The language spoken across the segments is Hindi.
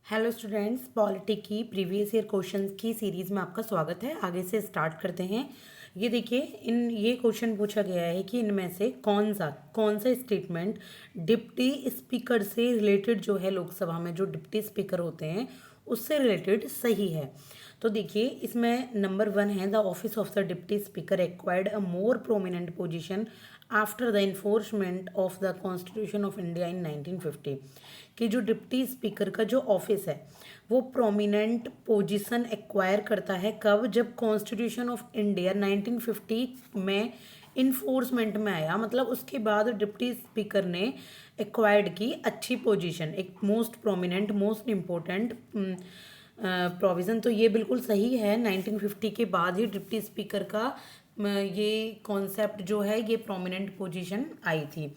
हेलो स्टूडेंट्स, पॉलिटी की प्रीवियस ईयर क्वेश्चंस की सीरीज़ में आपका स्वागत है। आगे से स्टार्ट करते हैं। ये देखिए, ये क्वेश्चन पूछा गया है कि इनमें से कौन सा स्टेटमेंट डिप्टी स्पीकर से रिलेटेड जो है, लोकसभा में जो डिप्टी स्पीकर होते हैं उससे रिलेटेड सही है। तो देखिए, इसमें नंबर 1 है, the office of the deputy speaker acquired a more prominent position after the enforcement of the constitution of India in 1950। कि जो डिप्टी स्पीकर का जो ऑफिस है वो प्रोमिनेंट पोजीशन एक्वायर करता है कब? जब कॉन्स्टिट्यूशन ऑफ इंडिया 1950 में इन्फोर्समेंट में आया, मतलब उसके बाद डिप्टी स्पीकर ने एक्वायर्ड की अच्छी पोजीशन, एक most prominent most important provision. तो ये बिल्कुल सही है। 1950 के बाद ही डिप्टी स्पीकर का ये कॉन्सेप्ट जो है, ये प्रोमिनेंट पोजीशन आई थी।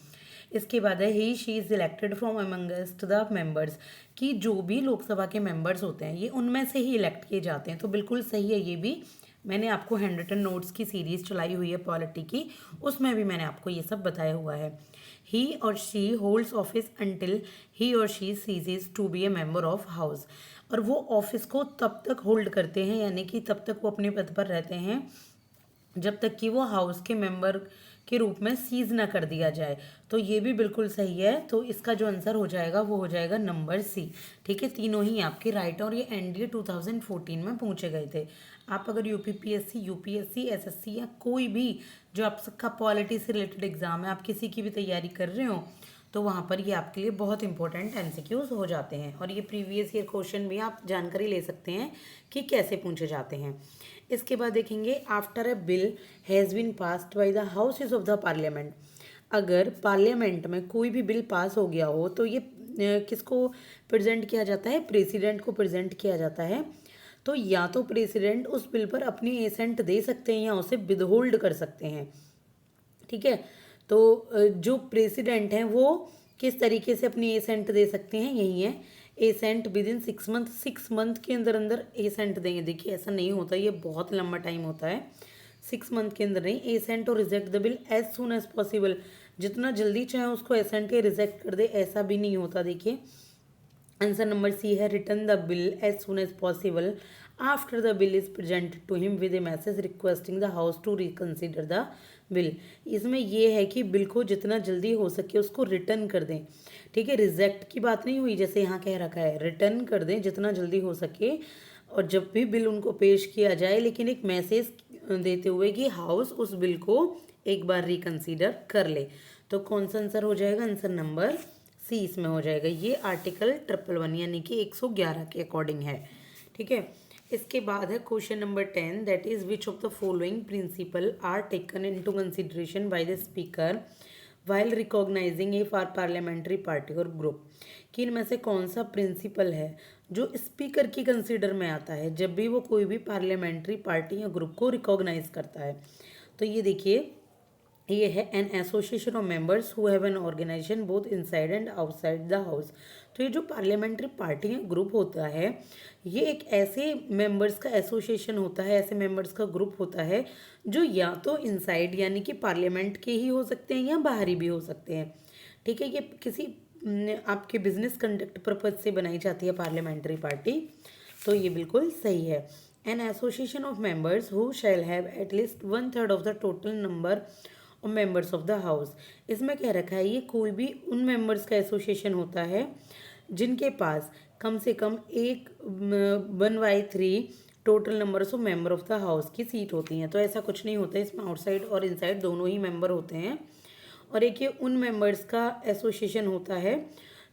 इसके बाद है he she is elected from amongst the members, कि जो भी लोकसभा के मेंबर्स होते हैं ये उनमें से ही इलेक्ट किए जाते हैं। तो बिल्कुल सही है ये भी। मैंने आपको हैंड रिटन नोट्स की सीरीज़ चलाई हुई है पॉलिटी की, उसमें भी मैंने आपको ये सब बताया हुआ है। ही और she holds office until he और she ceases to be a member of house. और वो ऑफिस को तब तक होल्ड करते हैं, यानी कि तब तक वो अपने पद पर रहते हैं जब तक कि वो हाउस के मेंबर के रूप में सीज ना कर दिया जाए। तो ये भी बिल्कुल सही है। तो इसका जो आंसर हो जाएगा वो हो जाएगा नंबर सी। ठीक है, तीनों ही आपके राइट। और ये एनडीए 2014 में पूछे गए थे। आप अगर यूपीपीएससी, यूपीएससी, एसएससी या कोई भी जो आपका पॉलिटी से रिलेटेड एग्जाम है, आप किसी की भी तैयारी कर रहे हो, तो वहाँ पर ये आपके लिए बहुत इंपॉर्टेंट एमसीक्यूज हो जाते हैं। और ये प्रीवियस ईयर क्वेश्चन भी आप जानकारी ले सकते हैं कि कैसे पूछे जाते हैं। इसके बाद देखेंगे, after a bill has been passed by the houses of the parliament. अगर पार्लियामेंट में कोई भी बिल पास हो गया हो तो ये किसको प्रेजेंट किया जाता है? प्रेसिडेंट को प्रेजेंट किया जाता है। तो या तो प्रेसिडेंट उस बिल पर अपनी एसेंट दे सकते हैं या उसे विदहोल्ड कर सकते हैं। ठीक है, तो जो प्रेसिडेंट हैं वो किस तरीके से अपनी एसेंट दे सकते हैं? यही है, assent within 6 month, 6 month के अंदर अंदर एसेंट देंगे। देखिए, ऐसा नहीं होता, ये बहुत लंबा टाइम होता है। 6 मंथ के अंदर नहीं, एसेंट और reject the bill as soon as possible. जितना जल्दी चाहे उसको एसेंट के रिजेक्ट कर दे, ऐसा भी नहीं होता। देखिए, आंसर नंबर सी है, return the bill as soon as possible after the bill is presented to him with a message requesting the house to reconsider the bill. इसमें यह है कि बिल को जितना जल्दी हो सके उसको रिटर्न कर दें। ठीक है, रिजेक्ट की बात नहीं हुई जैसे यहाँ कह रखा है, रिटर्न कर दें जितना जल्दी हो सके। और जब भी बिल उनको पेश किया जाए, लेकिन एक मैसेज देते हुए कि हाउस उस बिल को एक बार रिकंसीडर कर ले। तो कौन सा आंसर हो जाएगा? आंसर नंबर सी इसमें हो जाएगा। ये आर्टिकल 111 यानी कि 111 के अकॉर्डिंग है। ठीक है, इसके बाद है question number 10, that is which of the following principle are taken into consideration by the speaker while recognising a for parliamentary party और ग्रुप। कि इनमें से कौन सा प्रिंसिपल है जो स्पीकर की कंसिडर में आता है जब भी वो कोई भी पार्लियामेंट्री पार्टी या ग्रुप को रिकॉग्नाइज करता है? तो ये देखिए, ये है an association of members who have an organisation both inside and outside the house. तो ये जो पार्लियामेंट्री पार्टी या ग्रुप होता है, ये एक ऐसे मेंबर्स का एसोसिएशन होता है, ऐसे मेंबर्स का ग्रुप होता है जो या तो इनसाइड यानी कि पार्लियामेंट के ही हो सकते हैं या बाहरी भी हो सकते हैं। ठीक है, ये किसी आपके बिजनेस कंडक्ट पर्पज से बनाई जाती है पार्लियामेंट्री पार्टी। तो ये बिल्कुल सही है। An association of members who shall have at least 1/3 of the total number और मेंबर्स ऑफ द हाउस। इसमें कह रखा है ये कोई भी उन मेंबर्स का एसोसिएशन होता है जिनके पास कम से कम एक 1/3 total numbers of member of the house की सीट होती हैं। तो ऐसा कुछ नहीं होता, इसमें आउटसाइड और इनसाइड दोनों ही मेंबर होते हैं। और एक ये उन मेंबर्स का एसोसिएशन होता है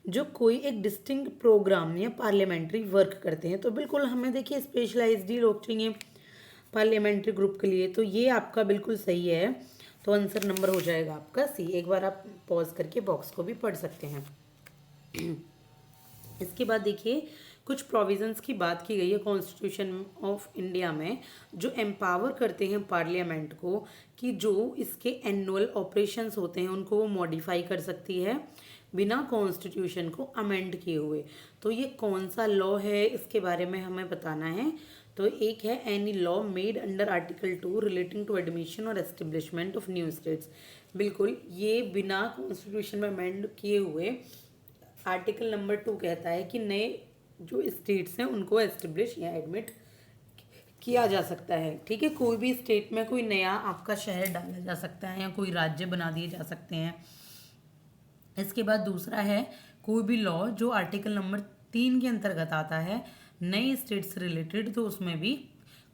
जो कोई एक डिस्टिंक्ट प्रोग्राम या पार्लियामेंट्री वर्क करते हैं। तो बिल्कुल हमें देखिए स्पेशलाइज्ड ही लोग चाहिए पार्लियामेंट्री ग्रुप के लिए। तो ये आपका बिल्कुल सही है। तो आंसर नंबर हो जाएगा आपका सी। एक बार आप पॉज करके बॉक्स को भी पढ़ सकते हैं। इसके बाद देखिए, कुछ प्रोविजंस की बात की गई है कॉन्स्टिट्यूशन ऑफ इंडिया में जो एम्पावर करते हैं पार्लियामेंट को कि जो इसके एनुअल ऑपरेशंस होते हैं उनको वो मॉडिफाई कर सकती है बिना कॉन्स्टिट्यूशन को अमेंड किए हुए। तो ये कौन सा लॉ है इसके बारे में हमें बताना है। तो एक है any law made under article 2 relating to admission और एस्टेब्लिशमेंट ऑफ न्यू स्टेट्स। बिल्कुल, ये बिना कॉन्स्टिट्यूशन में अमेंड किए हुए। आर्टिकल नंबर 2 कहता है कि नए जो स्टेट्स हैं उनको एस्टेब्लिश या एडमिट किया जा सकता है। ठीक है, कोई भी स्टेट में कोई नया आपका शहर डाला जा सकता है या कोई राज्य बना दिए जा सकते हैं। इसके बाद दूसरा है कोई भी लॉ जो आर्टिकल नंबर 3 के अंतर्गत आता है नई स्टेट से रिलेटेड, तो उसमें भी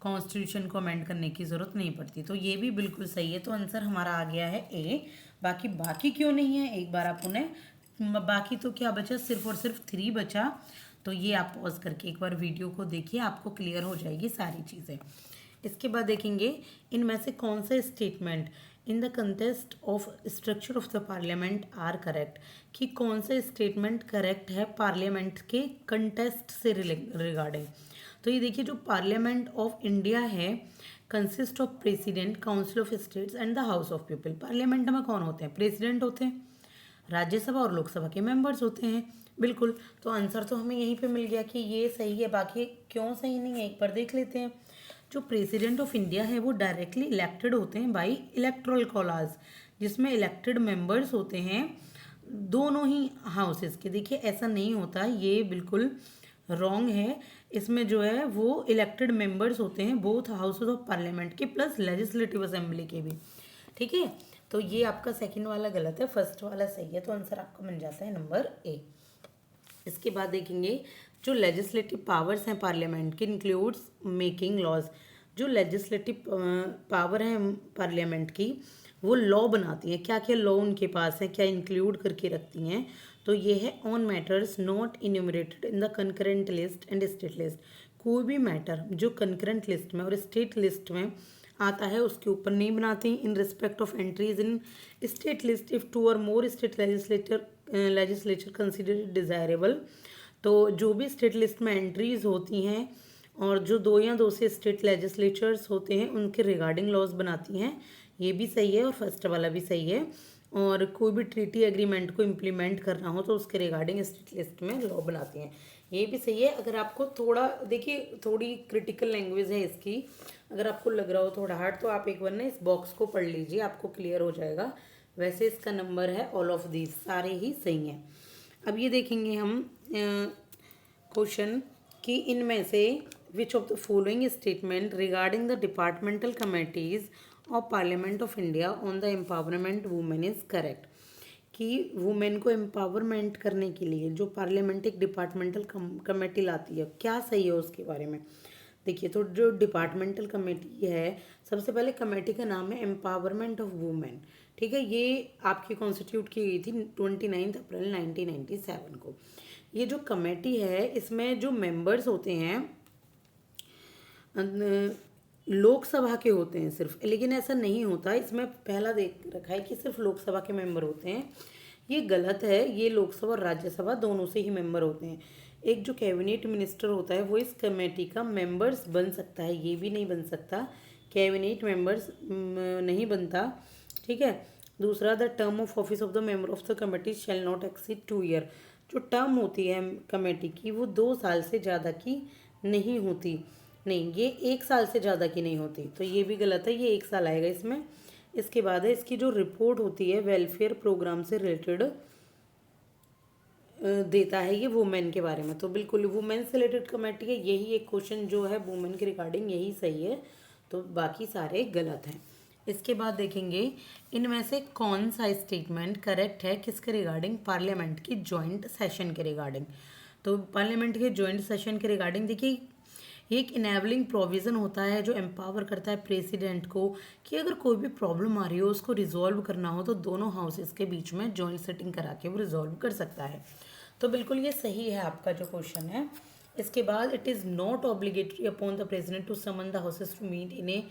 कॉन्स्टिट्यूशन को अमेंड करने की ज़रूरत नहीं पड़ती। तो ये भी बिल्कुल सही है। तो आंसर हमारा आ गया है ए। बाकी क्यों नहीं है, एक बार आप उन्हें, बाकी तो क्या बचा, सिर्फ और सिर्फ 3 बचा। तो ये आप पॉज करके एक बार वीडियो को देखिए, आपको क्लियर हो जाएगी सारी चीज़ें। इसके बाद देखेंगे इनमें से कौन से statement in the contest of structure of the parliament are correct, कि कौन सा स्टेटमेंट करेक्ट है पार्लियामेंट के कंटेस्ट से रिगार्डिंग। तो ये देखिए, जो पार्लियामेंट ऑफ इंडिया है consist of president, council of states and the house of people. Parliament में कौन होते हैं, प्रेसिडेंट होते हैं, राज्यसभा और लोकसभा के मेंबर्स होते हैं। बिल्कुल, तो आंसर तो हमें यहीं पे मिल गया कि ये सही है। बाकी क्यों सही नहीं है एक बार देख लेते हैं। जो प्रेसिडेंट ऑफ इंडिया है वो डायरेक्टली इलेक्टेड होते हैं बाई इलेक्टोरल कॉलेज, जिसमें इलेक्टेड मेंबर्स होते हैं दोनों ही हाउसेस के। देखिए ऐसा नहीं होता, ये बिल्कुल रॉन्ग है। इसमें जो है वो इलेक्टेड मेंबर्स होते हैं बोथ हाउसेस ऑफ पार्लियामेंट के प्लस लेजिस्लेटिव असेंबली के भी। ठीक है, तो ये आपका सेकंड वाला गलत है, फर्स्ट वाला सही है। तो आंसर आपका बन जाता है नंबर ए। इसके बाद देखेंगे जो लेजिस्लेटिव पावर्स हैं पार्लियामेंट के इंक्लूड्स मेकिंग लॉज। जो लेजिस्लेटिव पावर है पार्लियामेंट की, वो लॉ बनाती हैं। क्या क्या लॉ उनके पास है, क्या इंक्लूड करके रखती हैं, तो ये है on matters not enumerated in the concurrent list and state list. कोई भी मैटर जो कंकरेंट लिस्ट में और स्टेट लिस्ट में आता है उसके ऊपर नहीं बनाती। In respect of entries in state list if 2 और more state legislature consider desirable. तो जो भी स्टेट लिस्ट में एंट्रीज होती हैं और जो 2 या 2 से स्टेट लेजिस्लेचर्स होते हैं उनके रिगार्डिंग लॉज बनाती हैं, ये भी सही है और फर्स्ट वाला भी सही है। और कोई भी ट्रीटी एग्रीमेंट को इम्प्लीमेंट करना हो तो उसके रिगार्डिंग स्टेट लिस्ट में लॉ बनाती हैं, ये भी सही है। अगर आपको थोड़ा देखिए, थोड़ी क्रिटिकल लैंग्वेज है इसकी, अगर आपको लग रहा हो थोड़ा हार्ड तो आप एक बार ना इस बॉक्स को पढ़ लीजिए, आपको क्लियर हो जाएगा। वैसे इसका नंबर है ऑल ऑफ दीज, सारे ही सही हैं। अब ये देखेंगे हम क्वेश्चन कि इनमें से विच of the following statement regarding the departmental committees of parliament of India on the empowerment women is correct. कि वुमेन को एम्पावरमेंट करने के लिए जो पार्लियामेंट एक डिपार्टमेंटल कमेटी लाती है, क्या सही है उसके बारे में देखिए। तो जो डिपार्टमेंटल कमेटी है, सबसे पहले कमेटी का नाम है एम्पावरमेंट ऑफ वुमेन। ठीक है, ये आपकी कॉन्स्टिट्यूट की गई थी 29 अप्रैल 1997 को। ये जो कमेटी है इसमें जो मेंबर्स होते हैं लोकसभा के होते हैं सिर्फ, लेकिन ऐसा नहीं होता। इसमें पहला देख रखा है कि सिर्फ लोकसभा के मेंबर होते हैं, ये गलत है। ये लोकसभा और राज्यसभा दोनों से ही मेंबर होते हैं। एक जो कैबिनेट मिनिस्टर होता है वो इस कमेटी का मेंबर्स बन सकता है, ये भी नहीं बन सकता, कैबिनेट मेंबर्स नहीं बनता। ठीक है, दूसरा the term of office of the member of the committee shall not exceed 2 year. जो टर्म होती है कमेटी की वो 2 साल से ज़्यादा की नहीं होती, नहीं ये 1 साल से ज़्यादा की नहीं होती, तो ये भी गलत है, ये 1 साल आएगा इसमें। इसके बाद है इसकी जो रिपोर्ट होती है वेलफेयर प्रोग्राम से रिलेटेड देता है ये वुमेन के बारे में, तो बिल्कुल वुमेन से रिलेटेड कमेटी है। यही एक क्वेश्चन जो है वुमेन के रिगार्डिंग यही सही है, तो बाकी सारे गलत हैं। इसके बाद देखेंगे इनमें से कौन सा स्टेटमेंट करेक्ट है किसके रिगार्डिंग, पार्लियामेंट की जॉइंट सेशन के रिगार्डिंग। तो पार्लियामेंट के जॉइंट सेशन के रिगार्डिंग देखिए, एक इनेबलिंग प्रोविज़न होता है जो एम्पावर करता है प्रेसिडेंट को कि अगर कोई भी प्रॉब्लम आ रही हो उसको रिजॉल्व करना हो तो दोनों हाउसेस के बीच में जॉइंट सेटिंग करा के वो रिजॉल्व कर सकता है। तो बिल्कुल ये सही है आपका जो क्वेश्चन है। इसके बाद it is not obligatory upon the president to summon the houses to meet in a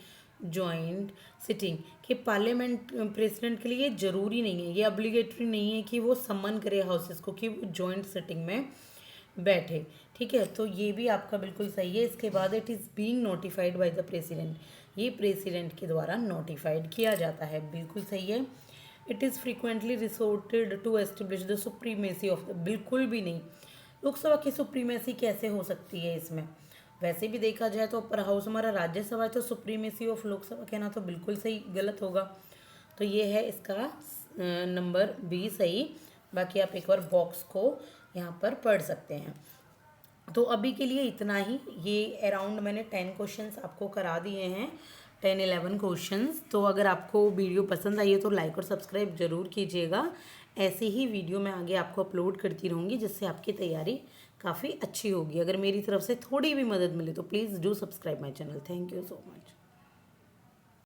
joint sitting. कि पार्लियामेंट प्रेसिडेंट के लिए ये ज़रूरी नहीं है, ये ऑब्लिगेटरी नहीं है कि वो समन करे हाउसेस को कि वो जॉइंट सिटिंग में बैठे। ठीक है, तो ये भी आपका बिल्कुल सही है। इसके बाद it is being notified by the president, ये प्रेसिडेंट के द्वारा नोटिफाइड किया जाता है, बिल्कुल सही है। It is frequently resorted to establish the supremacy of the, बिल्कुल भी नहीं। लोकसभा की सुप्रीमेसी कैसे हो सकती है इसमें, वैसे भी देखा जाए तो अपर हाउस हमारा राज्यसभा है, तो सुप्रीमेसी ऑफ लोकसभा कहना तो बिल्कुल सही गलत होगा। तो ये है इसका नंबर बी सही। बाकी आप एक बार बॉक्स को यहाँ पर पढ़ सकते हैं। तो अभी के लिए इतना ही। ये अराउंड मैंने 10 क्वेश्चंस आपको करा दिए हैं, 10-11 क्वेश्चंस। तो अगर आपको वीडियो पसंद आई है तो लाइक और सब्सक्राइब ज़रूर कीजिएगा। ऐसे ही वीडियो मैं आगे आपको अपलोड करती रहूँगी, जिससे आपकी तैयारी काफ़ी अच्छी होगी। अगर मेरी तरफ से थोड़ी भी मदद मिले तो please do subscribe my channel. Thank you so much.